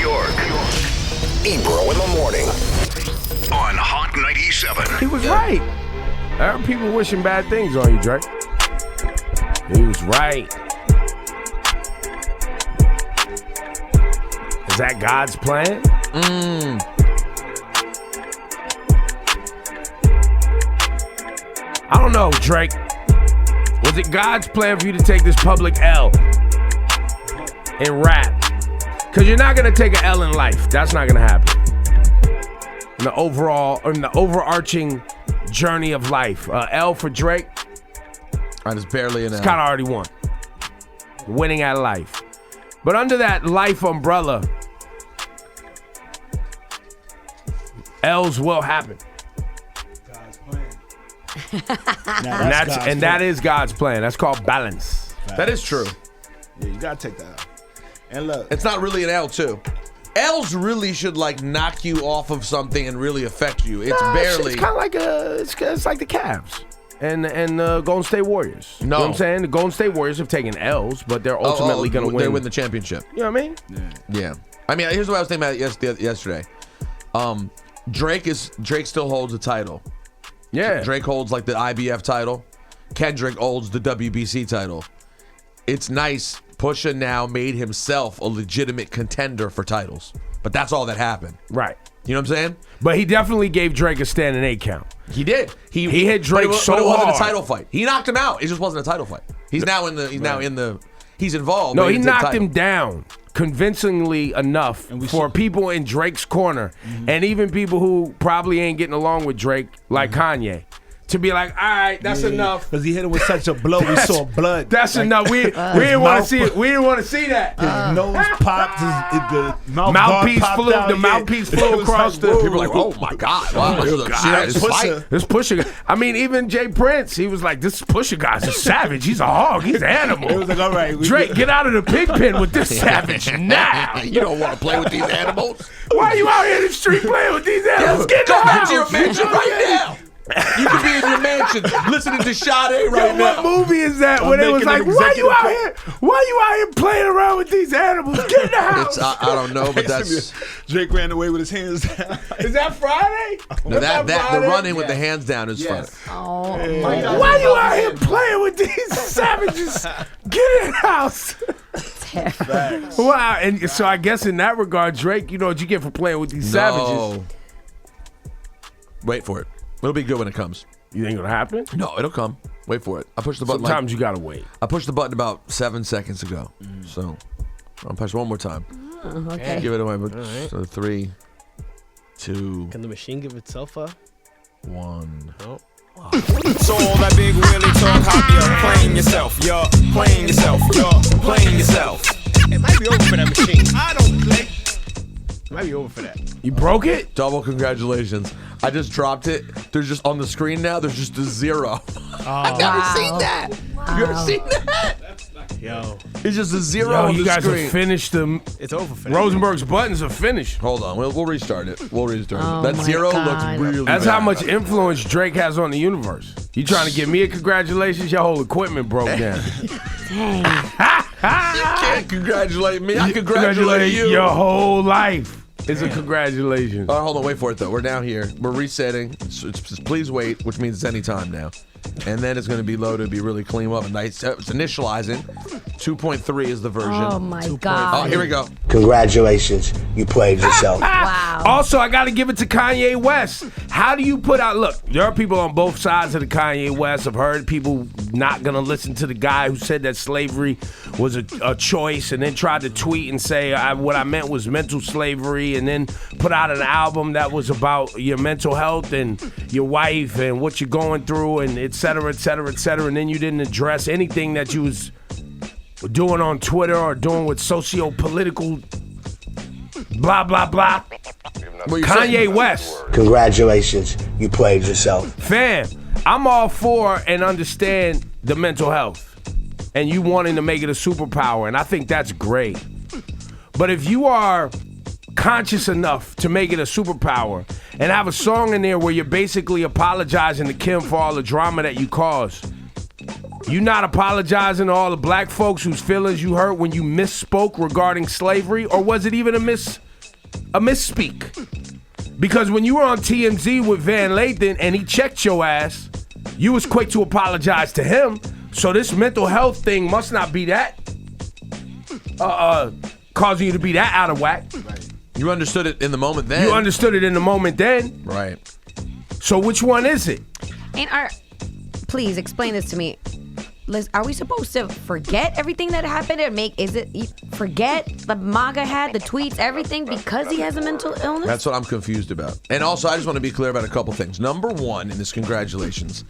York. Ebro in the morning on Hot 97. He was right. There are people wishing bad things on you, Drake. He was right. Is that God's plan? I don't know, Drake. Was it God's plan for you to take this public L and rap? Because you're not going to take an L in life. That's not going to happen. In the overarching journey of life. L for Drake. That is barely an L. It's kind of already won. Winning at life. But under that life umbrella, L's will happen. God's plan. That is God's plan. That's called balance. That is true. Yeah, you gotta take that out. And look, It's not really an L, too. L's really should knock you off of something and really affect you. It's barely. It's kind of like it's like the Cavs and Golden State Warriors. No. You know what I'm saying? The Golden State Warriors have taken L's, but they're ultimately going to win. They win the championship. You know what I mean? Yeah. I mean, here's what I was thinking about yesterday. Drake still holds a title. Yeah. Drake holds the IBF title. Kendrick holds the WBC title. It's nice. Pusha now made himself a legitimate contender for titles. But that's all that happened. Right. You know what I'm saying? But he definitely gave Drake a standing 8 count. He did. He hit Drake but so it wasn't hard. a title fight. He knocked him out. It just wasn't a title fight. He's now in the he's involved. No, but he it's a knocked title. him down convincingly enough for people in Drake's corner and even people who probably ain't getting along with Drake, like Kanye, to be like, all right, that's enough. because he hit him with such a blow, we saw blood. That's enough. We didn't want to see it. We didn't want to see that. His nose popped. The Mouthpiece flew. The mouthpiece flew across the. People were like, oh my God. Wow. This Pusha. I mean, even Jay Prince, he was like, this Pusha guy's a savage. He's a hog. He's an animal. It was like, all right. Drake, get out of the pig pen with this savage now. You don't want to play with these animals. Why are you out here in the street playing with these animals? Get Go in the back house. to your mansion right now. You could be in your mansion listening to Sade right What now. movie is that? When it was like, why you out here? Why you out here playing around with these animals? Get in the house. I don't know, but that's Drake ran away with his hands down. Is that Friday? no, that the running with the hands down is fun. Oh my God. Why you out here playing with these savages? Get in the house. Wow, and so I guess in that regard, Drake, you know what you get for playing with these savages. Wait for it. It'll be good when it comes. You think it'll happen? No, it'll come. Wait for it. I pushed the button. Sometimes you gotta wait. I pushed the button about 7 seconds ago. So I'll push one more time. Okay. Give it away. right. So 3, 2, Can the machine give itself a 1. no? So all that big Willie talk, hop, you're playing yourself, you're playing yourself, you're playing yourself. It might be over for that machine. I don't play. It might be over for that. You broke it? Double congratulations. I just dropped it. There's just on the screen now, there's just a 0. I've never seen that. You ever seen that? Yo, It's just a 0 Yo, on you the guys screen. have finished them. it's over for that. Rosenberg's buttons are finished. Hold on, we'll restart it. We'll restart Oh it. That my 0 God. looks really That's bad. how much influence Drake has on the universe. You trying to give me a congratulations? Your whole equipment broke down. Dang. You can't congratulate me. I congratulate you. Your whole life is a congratulations. All right, hold on, wait for it though. We're down here. We're resetting. So it's please wait, which means it's any time now. And then it's going to be loaded, be really clean up. And nice. It's initializing. 2.3 is the version. Oh my Oh, God. here we go. Congratulations, you played yourself. Wow. Also, I got to give it to Kanye West. How do you put out? Look, there are people on both sides of the Kanye West. I've heard people not going to listen to the guy who said that slavery was a choice and then tried to tweet and say what I meant was mental slavery and then put out an album that was about your mental health and your wife and what you're going through and et cetera, et cetera, et cetera. And then you didn't address anything that you was doing on Twitter or doing with socio-political blah, blah, blah. Kanye West. Congratulations, you played yourself. Fam, I'm all for and understand the mental health and you wanting to make it a superpower, and I think that's great. But if you are conscious enough to make it a superpower and have a song in there where you're basically apologizing to Kim for all the drama that you caused, you not apologizing to all the black folks whose feelings you hurt when you misspoke regarding slavery, or was it even a a misspeak. Because when you were on TMZ with Van Lathan and he checked your ass, you was quick to apologize to him. So this mental health thing must not be that causing you to be that out of whack. You understood it in the moment then. You understood it in the moment then. Right. So which one is it? Please explain this to me. Are we supposed to forget everything that happened forget the MAGA hat, the tweets, everything because he has a mental illness? That's what I'm confused about. And also, I just want to be clear about a couple things. Number one, in this congratulations,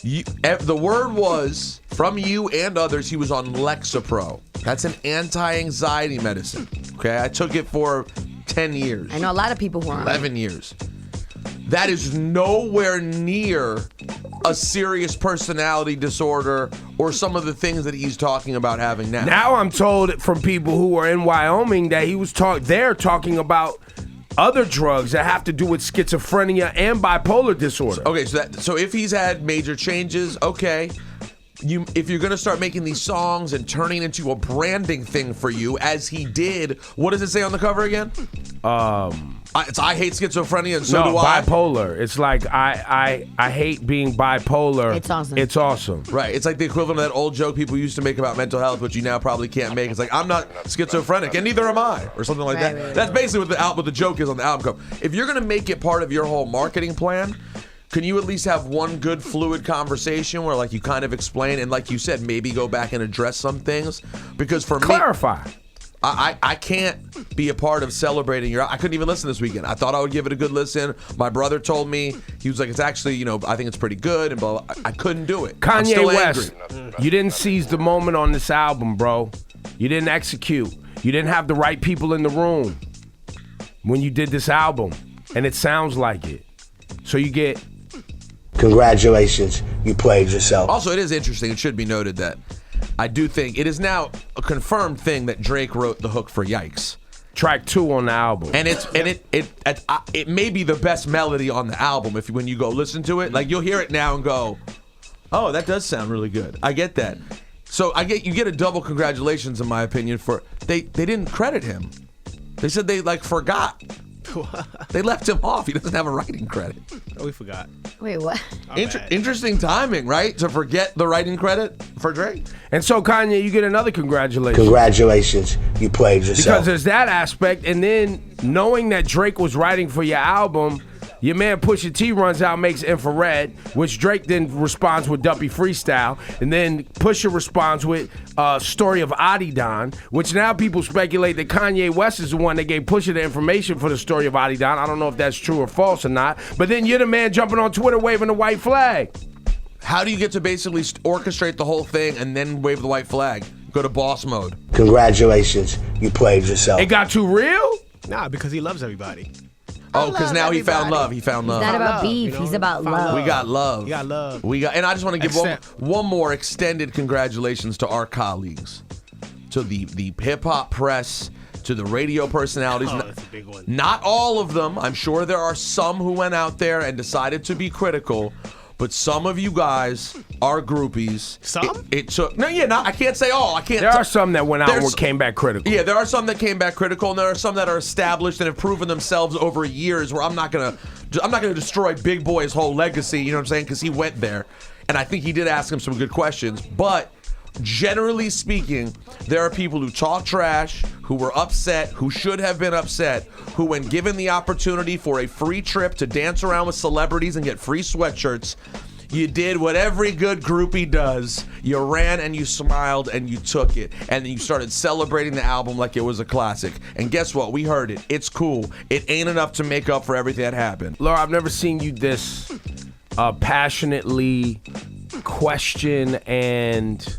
the word was, from you and others, he was on Lexapro. That's an anti-anxiety medicine. Okay, I took it for 10 years. I know a lot of people who are on 11 years. That is nowhere near a serious personality disorder or some of the things that he's talking about having now. Now I'm told from people who are in Wyoming that he was they're talking about other drugs that have to do with schizophrenia and bipolar disorder. Okay, so if he's had major changes, okay. If you're gonna start making these songs and turning into a branding thing for you, as he did, what does it say on the cover again? I hate schizophrenia, and so do I. Bipolar. It's like I hate being bipolar. It's awesome. It's awesome. Right. It's like the equivalent of that old joke people used to make about mental health, which you now probably can't make. It's like, I'm not schizophrenic, and neither am I, or something like that. Right. That's basically what the joke is on the album cover. If you're gonna make it part of your whole marketing plan, can you at least have one good fluid conversation where, like, you kind of explain and, like you said, maybe go back and address some things? Because for Clarify. me, I can't be a part of celebrating I couldn't even listen this weekend. I thought I would give it a good listen. My brother told me, he was like, it's actually, I think it's pretty good, and blah, blah. I couldn't do it. I'm Kanye still West, angry. you didn't seize the moment on this album, bro. You didn't execute. You didn't have the right people in the room when you did this album, and it sounds like it. So you get... Congratulations, you played yourself. Also, it is interesting. It should be noted that I do think it is now a confirmed thing that Drake wrote the hook for Yikes. Track 2 on the album. And it may be the best melody on the album when you go listen to it. Like, you'll hear it now and go, oh, that does sound really good. I get that. So you get a double congratulations, in my opinion, for they didn't credit him. They said they forgot. They left him off. He doesn't have a writing credit. Oh, we forgot. Wait, what? Interesting timing, right? To forget the writing credit for Drake. And so, Kanye, you get another congratulations. Congratulations, you played yourself. Because there's that aspect, and then knowing that Drake was writing for your album, your man Pusha T runs out, makes Infrared, which Drake then responds with Duppy Freestyle, and then Pusha responds with Story of Adidon, which now people speculate that Kanye West is the one that gave Pusha the information for the Story of Adidon. I don't know if that's true or false or not, but then you're the man jumping on Twitter waving the white flag. How do you get to basically orchestrate the whole thing and then wave the white flag? Go to boss mode. Congratulations, you played yourself. It got too real? Nah, because he loves everybody. Oh, because now he found love. He found love. He's not about love, beef. He's about love. We got love. You got love. And I just want to give one more extended congratulations to our colleagues, to the hip hop press, to the radio personalities. Oh, that's a big one. Not all of them. I'm sure there are some who went out there and decided to be critical. But some of you guys are groupies. Some? It took I can't say all. I can't. There are some that went out and came back critical. Yeah, there are some that came back critical, and there are some that are established and have proven themselves over years. Where I'm not gonna destroy Big Boy's whole legacy. You know what I'm saying? Because he went there, and I think he did ask him some good questions. But generally speaking, there are people who talk trash, who were upset, who should have been upset, who, when given the opportunity for a free trip to dance around with celebrities and get free sweatshirts, you did what every good groupie does. You ran and you smiled and you took it. And then you started celebrating the album like it was a classic. And guess what? We heard it. It's cool. It ain't enough to make up for everything that happened. Laura, I've never seen you this passionately question and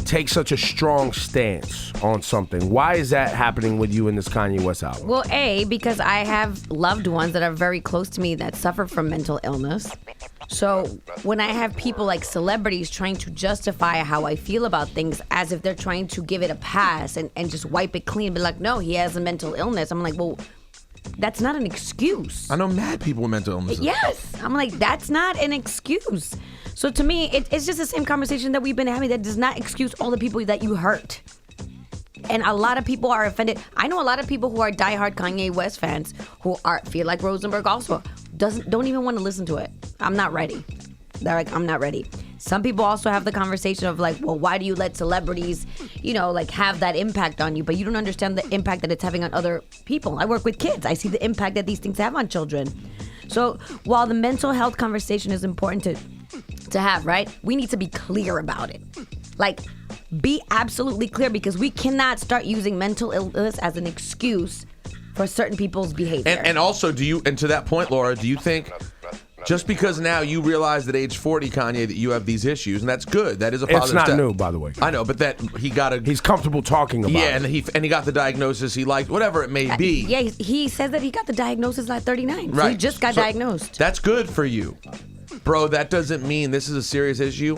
take such a strong stance on something. Why is that happening with you in this Kanye West album? Well, because I have loved ones that are very close to me that suffer from mental illness. So when I have people like celebrities trying to justify how I feel about things as if they're trying to give it a pass and just wipe it clean, be like, no, he has a mental illness. I'm like, well, that's not an excuse. I know mad people with mental illnesses. Yes. I'm like, that's not an excuse. So to me, it's just the same conversation that we've been having that does not excuse all the people that you hurt. And a lot of people are offended. I know a lot of people who are diehard Kanye West fans who feel like Rosenberg also don't even want to listen to it. I'm not ready. They're like, I'm not ready. Some people also have the conversation of like, well, why do you let celebrities, like have that impact on you? But you don't understand the impact that it's having on other people. I work with kids. I see the impact that these things have on children. So while the mental health conversation is important to have, right? We need to be clear about it. Like, be absolutely clear, because we cannot start using mental illness as an excuse for certain people's behavior. And also, and to that point, Laura, do you think just because now you realize at age 40, Kanye, that you have these issues, and that's good, that is a positive It's not step. new, by the way. I know, but that he's comfortable talking about it. and he got the diagnosis he liked, whatever it may be. Yeah, he says that he got the diagnosis at 39. So Right. he just got So diagnosed. That's good for you. Bro, that doesn't mean this is a serious issue.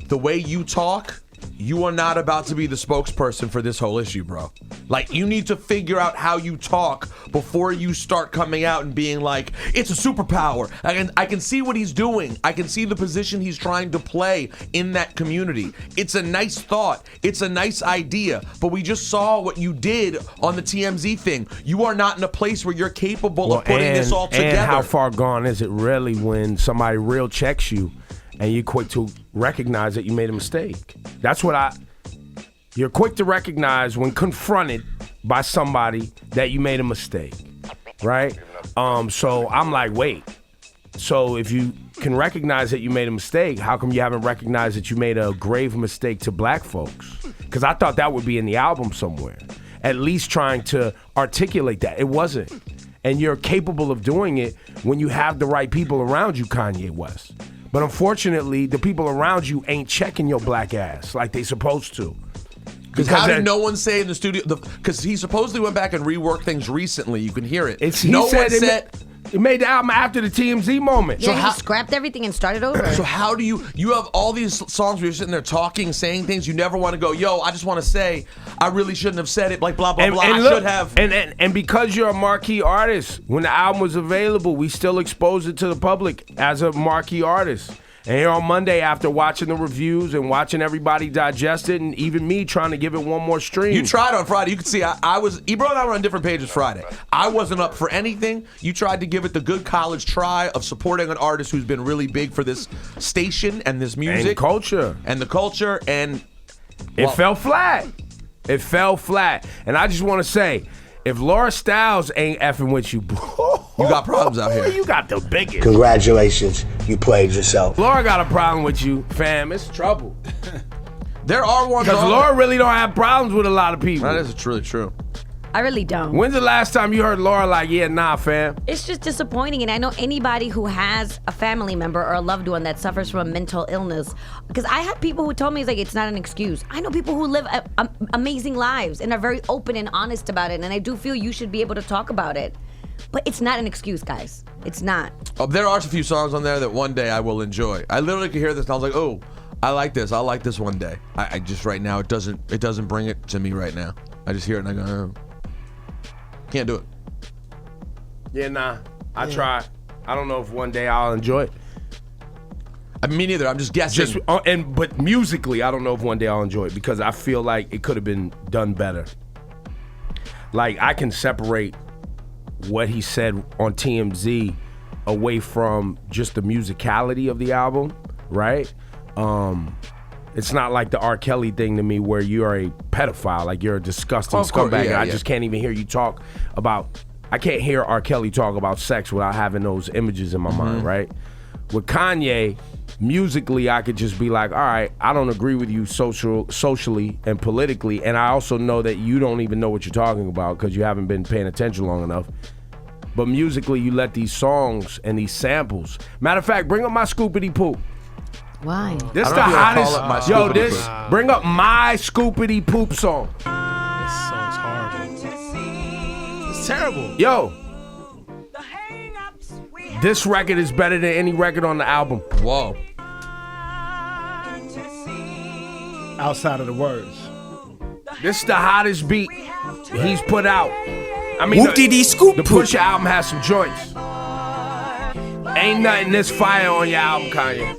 The way you talk, you are not about to be the spokesperson for this whole issue, bro. Like, you need to figure out how you talk before you start coming out and being like, it's a superpower. I can see what he's doing. I can see the position he's trying to play in that community. It's a nice thought. It's a nice idea. But we just saw what you did on the TMZ thing. You are not in a place where you're capable of putting this all together. And how far gone is it really when somebody real checks you and you're quick to recognize that you made a mistake? That's what you're quick to recognize when confronted by somebody that you made a mistake, right? So I'm like, wait. So if you can recognize that you made a mistake, how come you haven't recognized that you made a grave mistake to black folks? Because I thought that would be in the album somewhere, at least trying to articulate that. It wasn't. And you're capable of doing it when you have the right people around you, Kanye West. But unfortunately, the people around you ain't checking your black ass like they supposed to. Because how did no one say in the studio? Because he supposedly went back and reworked things recently. You can hear it. He made the album after the TMZ moment. Yeah, he scrapped everything and started over. So how do you have all these songs where you're sitting there talking, saying things you never want to go, yo, I just want to say, I really shouldn't have said it, like blah, blah, blah, I should have. And because you're a marquee artist, when the album was available, we still exposed it to the public as a marquee artist. And here on Monday, after watching the reviews and watching everybody digest it, and even me trying to give it one more stream. You tried on Friday. You could see Ebro and I were on different pages Friday. I wasn't up for anything. You tried to give it the good college try of supporting an artist who's been really big for this station and this music. And culture. And the culture. And it fell flat. It fell flat. And I just want to say, if Laura Stylez ain't effing with you, you got problems out here. You got the biggest. Congratulations, you played yourself. Laura got a problem with you, fam. It's trouble. There are ones. Because Laura really don't have problems with a lot of people. That is really true. I really don't. When's the last time you heard Laura like, yeah, nah, fam? It's just disappointing. And I know anybody who has a family member or a loved one that suffers from a mental illness, because I had people who told me it's not an excuse. I know people who live amazing lives and are very open and honest about it. And I do feel you should be able to talk about it. But it's not an excuse, guys. It's not. There are a few songs on there that one day I will enjoy. I literally could hear this and I was like, oh, I like this. I'll like this one day. I just right now, it doesn't bring it to me right now. I just hear it and I go, oh. Can't do it. Yeah, nah. I try. I don't know if one day I'll enjoy it. I mean, me neither. I'm just guessing. But musically, I don't know if one day I'll enjoy it because I feel like it could have been done better. Like, I can separate what he said on TMZ away from just the musicality of the album, right? It's not like the R. Kelly thing to me where you are a pedophile, like you're a disgusting scumbag. I just can't even hear you talk about, I can't hear R. Kelly talk about sex without having those images in my mind, right? With Kanye, musically, I could just be like, all right, I don't agree with you socially and politically, and I also know that you don't even know what you're talking about because you haven't been paying attention long enough. But musically, you let these songs and these samples. Matter of fact, bring up my Scoopity Poop. Why? This the hottest. Bring up my Scoopity Poop song. This song's horrible. It's terrible. Yo, this record is better than any record on the album. Whoa. Outside of the words. This is the hottest beat he's put out. I mean, the Pusha album has some joints. Ain't nothing this fire on your album, Kanye.